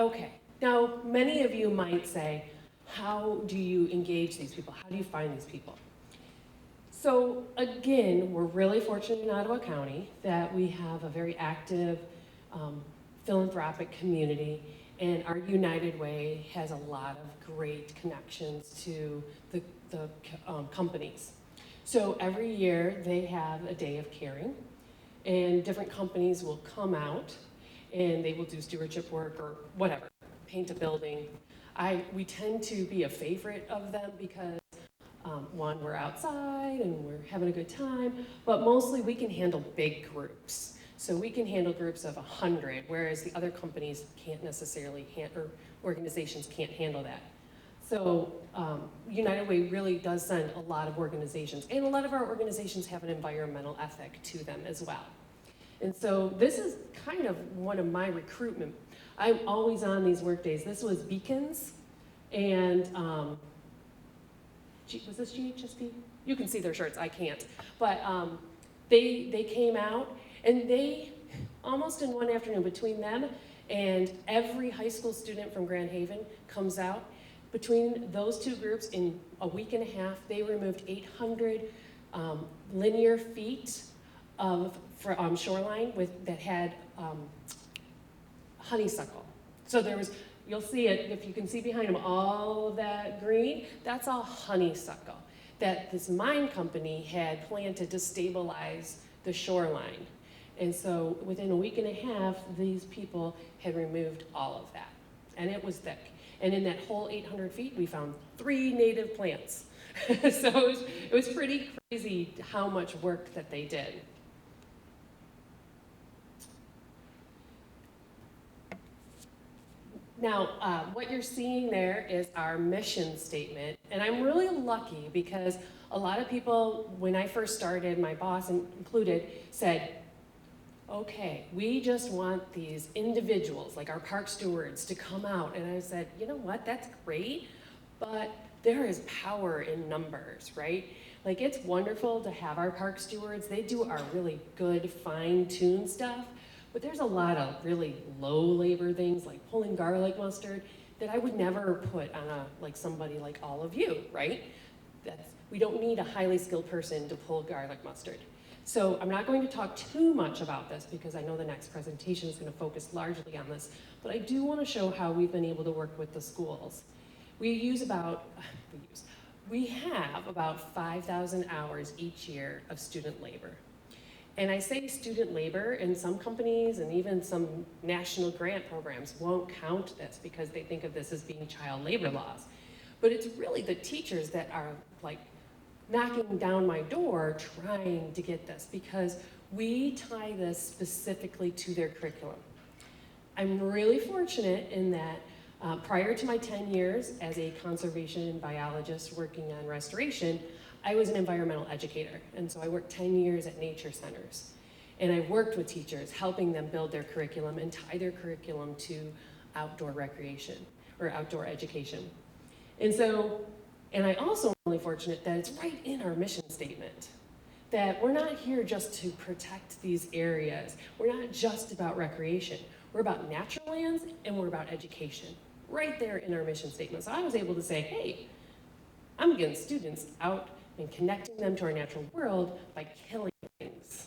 Okay, now many of you might say, how do you engage these people? How do you find these people? So again, we're really fortunate in Ottawa County that we have a very active philanthropic community, and our United Way has a lot of great connections to the companies. So every year they have a day of caring, and different companies will come out and they will do stewardship work or whatever, paint a building. We tend to be a favorite of them because one, we're outside and we're having a good time, but mostly we can handle big groups. So we can handle groups of 100, whereas the other companies can't necessarily, or organizations can't handle that. So United Way really does send a lot of organizations, and a lot of our organizations have an environmental ethic to them as well. And so this is kind of one of my recruitment. I'm always on these work days. This was Beacons, and was this GHSP? You can see their shirts, I can't. But they came out, and they, almost in one afternoon, between them and every high school student from Grand Haven comes out. Between those two groups, in a week and a half, they removed 800 linear feet of shoreline that had honeysuckle. So there was, you'll see it, if you can see behind them, all of that green, that's all honeysuckle that this mine company had planted to stabilize the shoreline. And so within a week and a half, these people had removed all of that. And it was thick. And in that whole 800 feet, we found 3 native plants. So it was pretty crazy how much work that they did. Now, what you're seeing there is our mission statement, and I'm really lucky because a lot of people, when I first started, my boss included, said, okay, we just want these individuals, like our park stewards, to come out. And I said, you know what, that's great, but there is power in numbers, right? Like, it's wonderful to have our park stewards. They do our really good, fine-tuned stuff. But there's a lot of really low labor things like pulling garlic mustard that I would never put on somebody like all of you, right? We don't need a highly skilled person to pull garlic mustard. So I'm not going to talk too much about this because I know the next presentation is going to focus largely on this, but I do want to show how we've been able to work with the schools. We have about 5,000 hours each year of student labor. And I say student labor, and some companies and even some national grant programs won't count this because they think of this as being child labor laws. But it's really the teachers that are like knocking down my door trying to get this because we tie this specifically to their curriculum. I'm really fortunate in that prior to my 10 years as a conservation biologist working on restoration, I was an environmental educator, and so I worked 10 years at nature centers. And I worked with teachers, helping them build their curriculum and tie their curriculum to outdoor recreation or outdoor education. And I also am really fortunate that it's right in our mission statement, that we're not here just to protect these areas. We're not just about recreation. We're about natural lands, and we're about education, right there in our mission statement. So I was able to say, hey, I'm getting students out and connecting them to our natural world by killing things.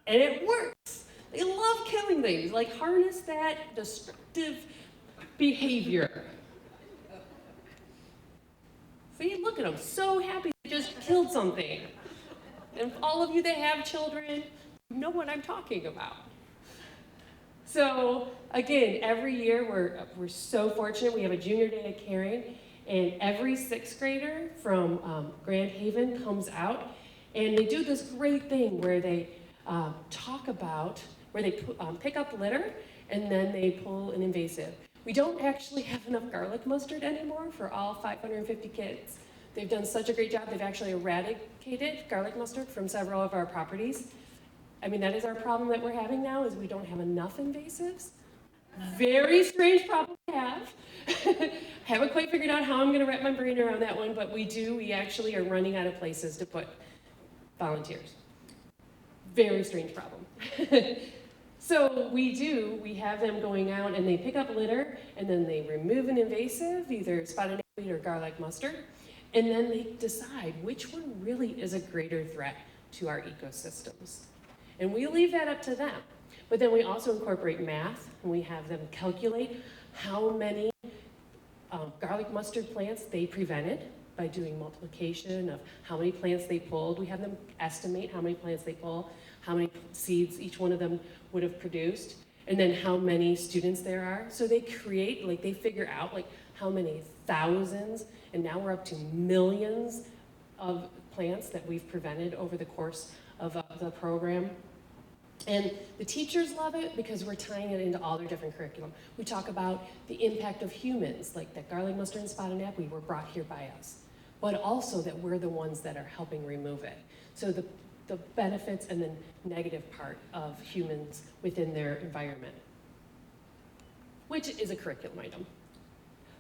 And it works. They love killing things, like harness that destructive behavior. See, look at them, so happy they just killed something. And all of you that have children, you know what I'm talking about. So again, every year we're so fortunate. We have a junior day of caring. And every 6th grader from Grand Haven comes out, and they do this great thing where they pick up litter, and then they pull an invasive. We don't actually have enough garlic mustard anymore for all 550 kids. They've done such a great job, they've actually eradicated garlic mustard from several of our properties. I mean, that is our problem that we're having now, is we don't have enough invasives. Very strange problem to have. Haven't quite figured out how I'm going to wrap my brain around that one, but we actually are running out of places to put volunteers. Very strange problem. So we have them going out and they pick up litter and then they remove an invasive, either spotted knapweed or garlic mustard, and then they decide which one really is a greater threat to our ecosystems. And we leave that up to them. But then we also incorporate math, and we have them calculate how many garlic mustard plants they prevented by doing multiplication of how many plants they pulled. We have them estimate how many plants they pull, how many seeds each one of them would have produced, and then how many students there are. So they create, like they figure out like how many thousands, and now we're up to millions of plants that we've prevented over the course of the program. And the teachers love it because we're tying it into all their different curriculum. We talk about the impact of humans, like that garlic mustard and spotted knapweed were brought here by us, but also that we're the ones that are helping remove it. So the benefits and the negative part of humans within their environment, which is a curriculum item.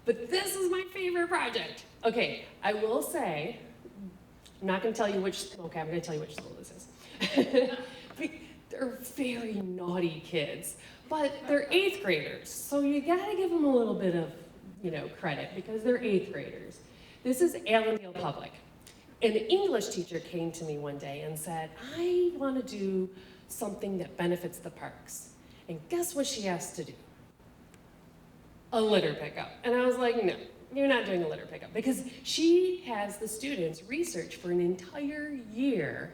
But this is my favorite project. Okay, I will say, I'm not gonna tell you which, okay, I'm gonna tell you which school this is. They're very naughty kids, but they're 8th graders. So you gotta give them a little bit of, credit because they're 8th graders. This is Allendale Public. And the English teacher came to me one day and said, I wanna do something that benefits the parks. And guess what she asked to do? A litter pickup. And I was like, no, you're not doing a litter pickup, because she has the students research for an entire year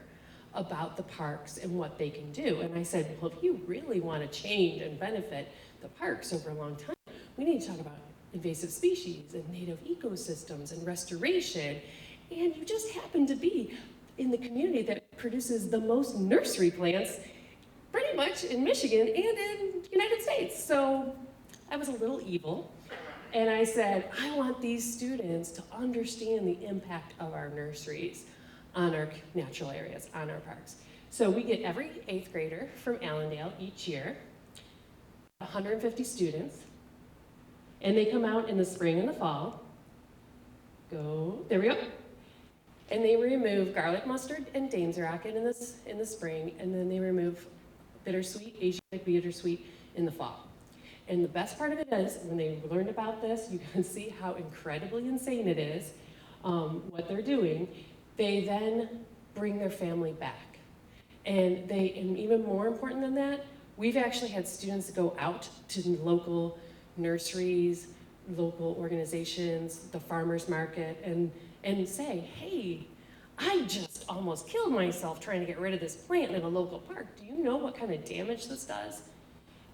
about the parks and what they can do. And I said, well, if you really want to change and benefit the parks over a long time, we need to talk about invasive species and native ecosystems and restoration. And you just happen to be in the community that produces the most nursery plants pretty much in Michigan and in the United States. So I was a little evil. And I said, I want these students to understand the impact of our nurseries on our natural areas, on our parks. So we get every 8th grader from Allendale each year, 150 students, and they come out in the spring and the fall. There we go. And they remove garlic mustard and Dane's rocket in the spring, and then they remove bittersweet, Asiatic bittersweet in the fall. And the best part of it is, when they learned about this, you can see how incredibly insane it is, what they're doing. They then bring their family back. And even more important than that, we've actually had students go out to local nurseries, local organizations, the farmers market, and say, hey, I just almost killed myself trying to get rid of this plant in a local park. Do you know what kind of damage this does?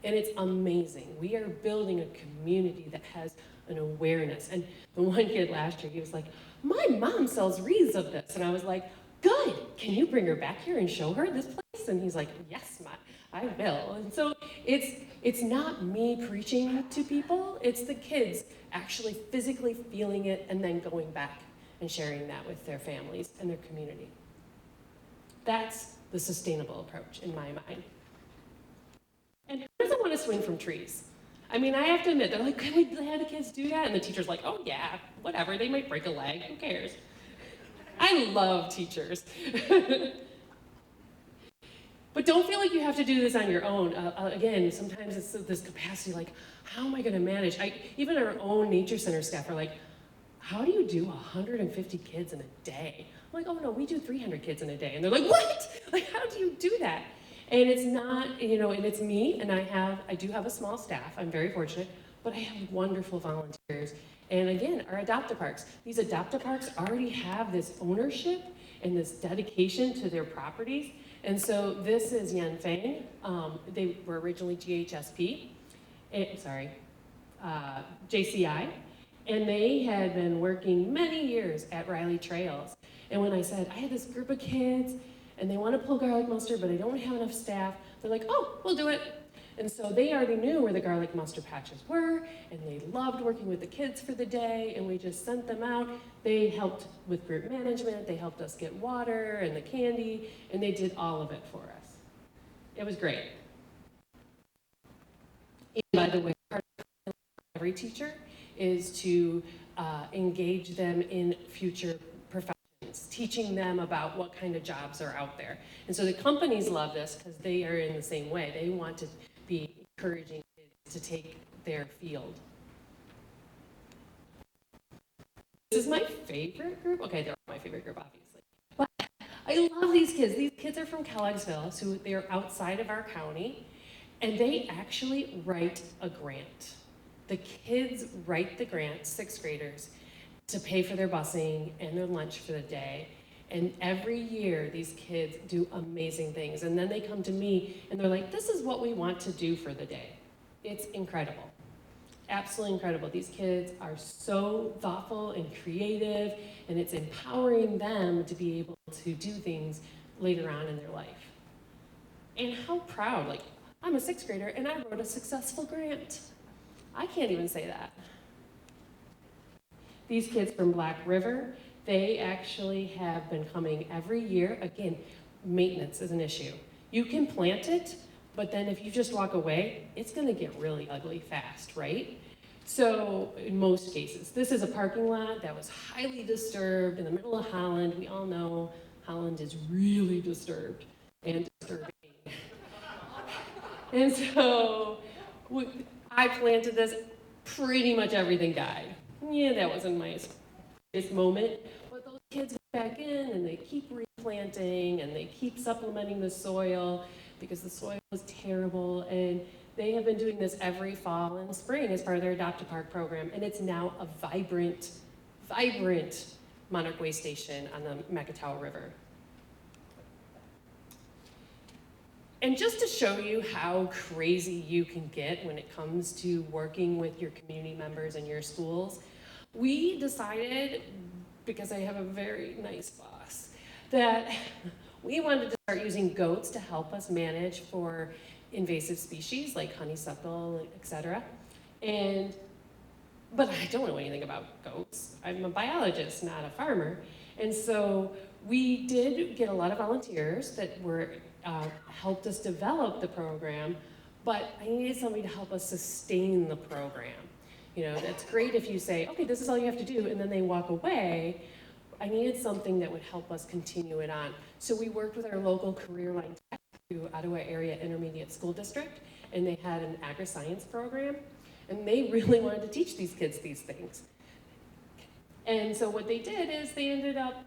And it's amazing. We are building a community that has an awareness. And the one kid last year, he was like, my mom sells wreaths of this. And I was like, good, can you bring her back here and show her this place? And he's like, yes, Ma, I will. And so it's not me preaching to people, it's the kids actually physically feeling it and then going back and sharing that with their families and their community. That's the sustainable approach in my mind. And who doesn't want to swing from trees? I mean, I have to admit, they're like, can we have the kids do that? And the teacher's like, oh yeah, whatever, they might break a leg, who cares? I love teachers. But don't feel like you have to do this on your own. Again, sometimes it's this capacity, like, how am I gonna manage? Even our own nature center staff are like, how do you do 150 kids in a day? I'm like, oh no, we do 300 kids in a day. And they're like, what? Like, how do you do that? And it's not, and it's me, and I do have a small staff, I'm very fortunate, but I have wonderful volunteers. And again, our adopt-a-parks. These adopt-a-parks already have this ownership and this dedication to their properties. And so this is Yanfeng. They were originally JCI, and they had been working many years at Riley Trails. And when I said, I had this group of kids, and they want to pull garlic mustard, but I don't have enough staff, they're like, oh, we'll do it. And so they already knew where the garlic mustard patches were, and they loved working with the kids for the day, and we just sent them out. They helped with group management, they helped us get water and the candy, and they did all of it for us. It was great. And by the way, part of every teacher is to engage them in future professions, teaching them about what kind of jobs are out there. And so the companies love this because they are in the same way. They want to encouraging kids to take their field. This is my favorite group. Okay, they're my favorite group, obviously. But I love these kids. These kids are from Kellogg'sville, so they're outside of our county, and they actually write a grant. The kids write the grant, 6th graders, to pay for their busing and their lunch for the day. And every year, these kids do amazing things. And then they come to me, and they're like, this is what we want to do for the day. It's incredible. Absolutely incredible. These kids are so thoughtful and creative, and it's empowering them to be able to do things later on in their life. And how proud, like, I'm a 6th grader, and I wrote a successful grant. I can't even say that. These kids from Black River, they actually have been coming every year. Again, maintenance is an issue. You can plant it, but then if you just walk away, it's gonna get really ugly fast, right? So in most cases, this is a parking lot that was highly disturbed in the middle of Holland. We all know Holland is really disturbed and disturbing. And so I planted this, pretty much everything died. Yeah, that wasn't my moment, but those kids go back in and they keep replanting and they keep supplementing the soil because the soil was terrible, and they have been doing this every fall and spring as part of their Adopt a Park program, and it's now a vibrant Monarch Way station on the Macatawa River. And just to show you how crazy you can get when it comes to working with your community members and your schools, we decided, because I have a very nice boss, that we wanted to start using goats to help us manage for invasive species like honeysuckle, etc. But I don't know anything about goats. I'm a biologist, not a farmer. And so we did get a lot of volunteers that were helped us develop the program, but I needed somebody to help us sustain the program. You know, that's great if you say, okay, this is all you have to do, and then they walk away. I needed something that would help us continue it on. So we worked with our local Career-Line Tech through Ottawa Area Intermediate School District, and they had an agri-science program, and they really wanted to teach these kids these things. And so what they did is they ended up